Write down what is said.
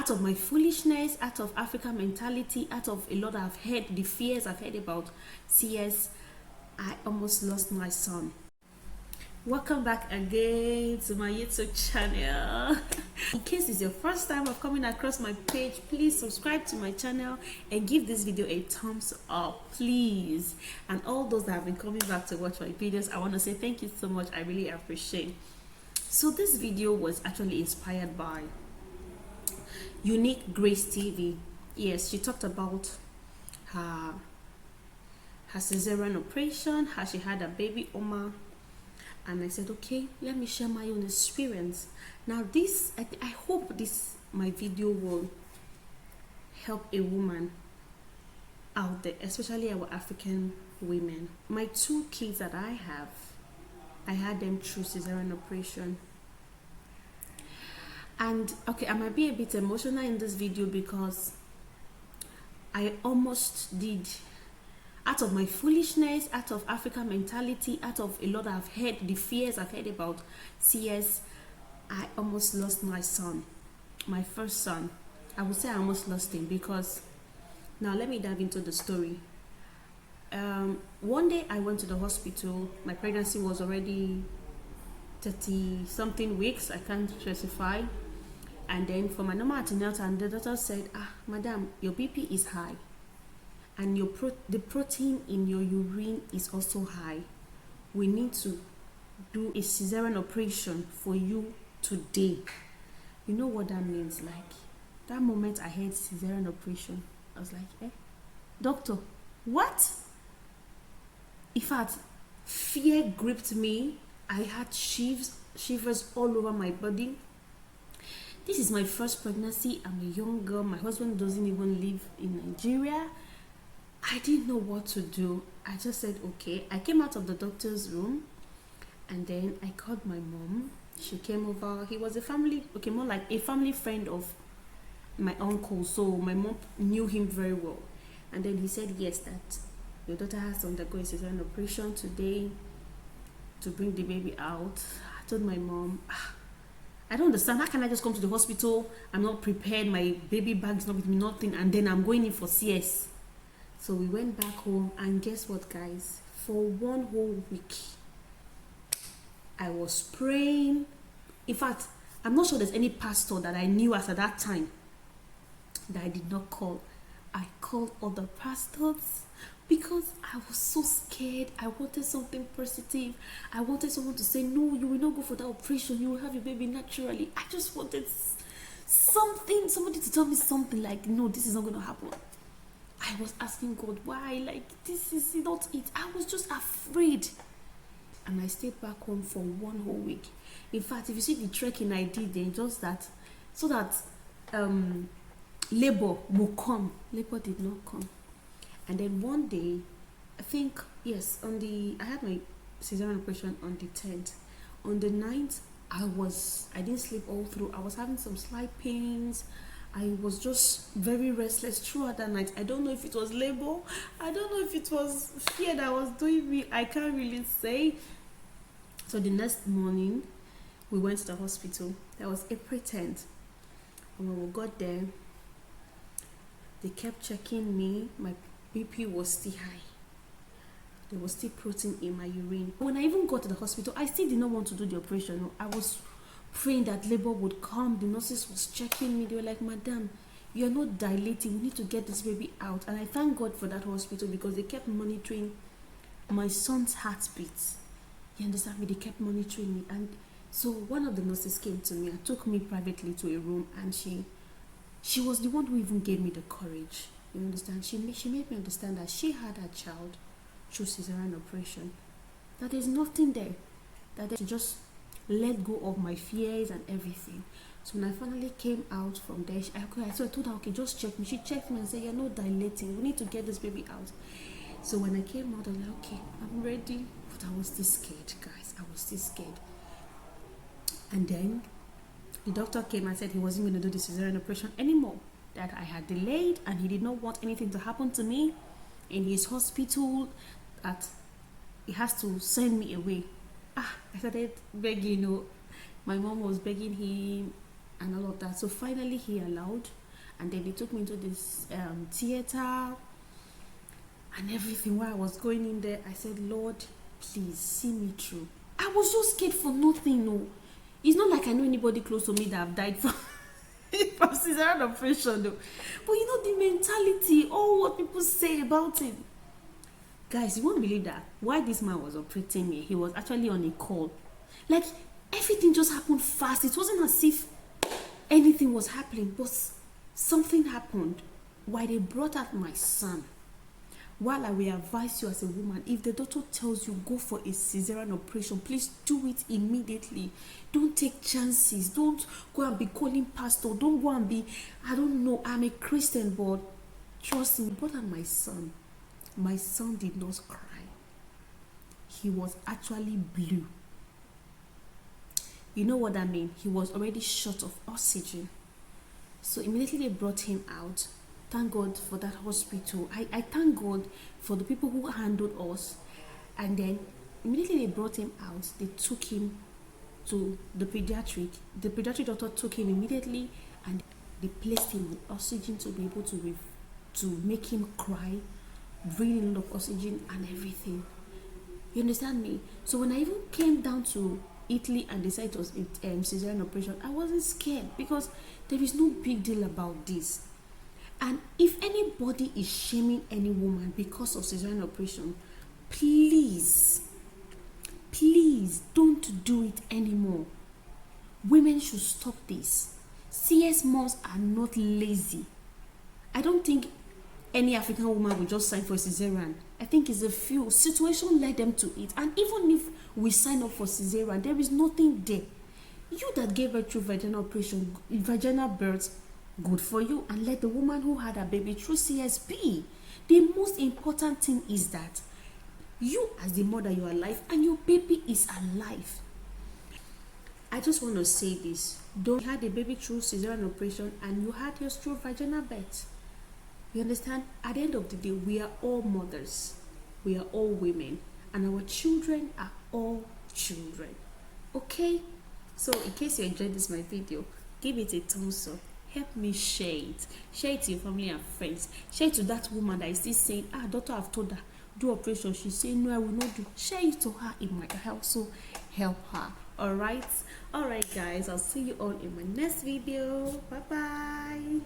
out of my foolishness, out of African mentality, out of a lot I've heard, the fears I've heard about CS, I almost lost my son. Welcome back again to my YouTube channel. In case it's your first time of coming across my page, please subscribe to my channel and give this video a thumbs up, please. And all those that have been coming back to watch my videos, I want to say thank you so much. I really appreciate. So this video was actually inspired by Unique Grace TV. Yes, she talked about her cesarean operation, how she had a baby Oma, and I said, okay, let me share my own experience. Now this, I hope this my video will help a woman out there, especially our African women. My two kids that I had them through cesarean operation. And okay, I might be a bit emotional in this video because I almost did, out of my foolishness, out of African mentality, out of a lot I've heard, the fears I've heard about CS, I almost lost my son, my first son. I would say I almost lost him because, now let me dive into the story. One day I went to the hospital. My pregnancy was already 30 something weeks, I can't specify. And then for my normal antenatal, and the doctor said, madam, your BP is high, and the protein in your urine is also high. We need to do a cesarean operation for you today. You know what that means? Like, that moment I heard cesarean operation, I was like, doctor, what? In fact, fear gripped me. I had shivers all over my body. This is my first pregnancy. I'm a young girl. My husband doesn't even live in Nigeria. I didn't know what to do. I just said, okay. I came out of the doctor's room, and then I called my mom. She came over. He was a family, okay, more like a family friend of my uncle. So my mom knew him very well. And then he said, yes, that your daughter has to undergo a cesarean operation today to bring the baby out. I told my mom, I don't understand. How can I just come to the hospital? I'm not prepared. My baby bag is not with me, nothing. And then I'm going in for CS. So we went back home, and guess what, guys? For 1 whole week, I was praying. In fact, I'm not sure there's any pastor that I knew as at that time that I did not call. I called other pastors because I was so scared. I wanted something positive. I wanted someone to say, no, you will not go for that operation. You will have your baby naturally. I just wanted somebody to tell me something like, no, this is not going to happen. I was asking God, why? Like, this is not it. I was just afraid. And I stayed back home for 1 whole week. In fact, if you see the trekking I did then, just that, so that labor will come. Labor did not come. And then one day, I think, yes, I had my cesarean operation on the 10th. On the 9th, I didn't sleep all through. I was having some slight pains. I was just very restless throughout that night. I don't know if it was labor. I don't know if it was fear that was doing me. I can't really say. So the next morning, we went to the hospital. That was April 10th. And when we got there, they kept checking me. My BP was still high. There was still protein in my urine. When I even got to the hospital, I still did not want to do the operation. I was praying that labor would come. The nurses was checking me. They were like, madam, you are not dilating. We need to get this baby out. And I thank God for that hospital because they kept monitoring my son's heartbeat. You understand me? They kept monitoring me. And so one of the nurses came to me and took me privately to a room, and she was the one who even gave me the courage. You understand? She made me understand that she had a child through cesarean operation. That there's nothing there. That she just let go of my fears and everything. So when I finally came out from there, so I told her, okay, just check me. She checked me and said, you're not dilating. We need to get this baby out. So when I came out, I was like, okay, I'm ready. But I was still scared, guys. I was still scared. And then the doctor came and said he wasn't going to do the cesarean operation anymore. That I had delayed, and he did not want anything to happen to me in his hospital, that he has to send me away. I started begging, my mom was begging him, and all of that. So finally he allowed, and then they took me into this theater and everything. While I was going in there, I said, Lord, please see me through. I was so scared for nothing. No, it's not like I know anybody close to me that have died from from cesarean operation though. But you know the mentality, all what people say about it. Guys, you won't believe that while this man was operating me, he was actually on a call. Like, everything just happened fast. It wasn't as if anything was happening, but something happened while they brought out my son. While I will advise you as a woman, if the doctor tells you go for a cesarean operation, please do it immediately. Don't take chances. Don't go and be calling pastor. Don't go and be, I don't know, I'm a Christian, but trust me, brought out my son. My son did not cry. He was actually blue. You know what that means? He was already short of oxygen. So immediately they brought him out. Thank God for that hospital. I thank God for the people who handled us. And then immediately they brought him out. They took him to the pediatric. The pediatric doctor took him immediately and they placed him with oxygen to be able to make him cry, breathe a lot of oxygen and everything. You understand me? So when I even came down to Italy and decided it was cesarean operation, I wasn't scared because there is no big deal about this. And if anybody is shaming any woman because of cesarean operation, please don't do it anymore. Women should stop this. CS moms are not lazy. I don't think any African woman will just sign for cesarean. I think it's a few situation led them to it. And even if we sign up for cesarean, there is nothing there. You that gave birth through vaginal operation, vaginal birth, good for you. And let the woman who had a baby through CSB. The most important thing is that you as the mother, you are alive and your baby is alive. I just want to say this. Don't you had a baby through cesarean operation and you had yours through vaginal birth. You understand? At the end of the day, we are all mothers. We are all women. And our children are all children. Okay? So, in case you enjoyed this my video, give it a thumbs up. Help me share it. Share it to your family and friends. Share it to that woman that is still saying, doctor, I've told her, do operation. She's saying, no, I will not do. Share it to her. It might also help her. Alright? Alright, guys. I'll see you all in my next video. Bye-bye.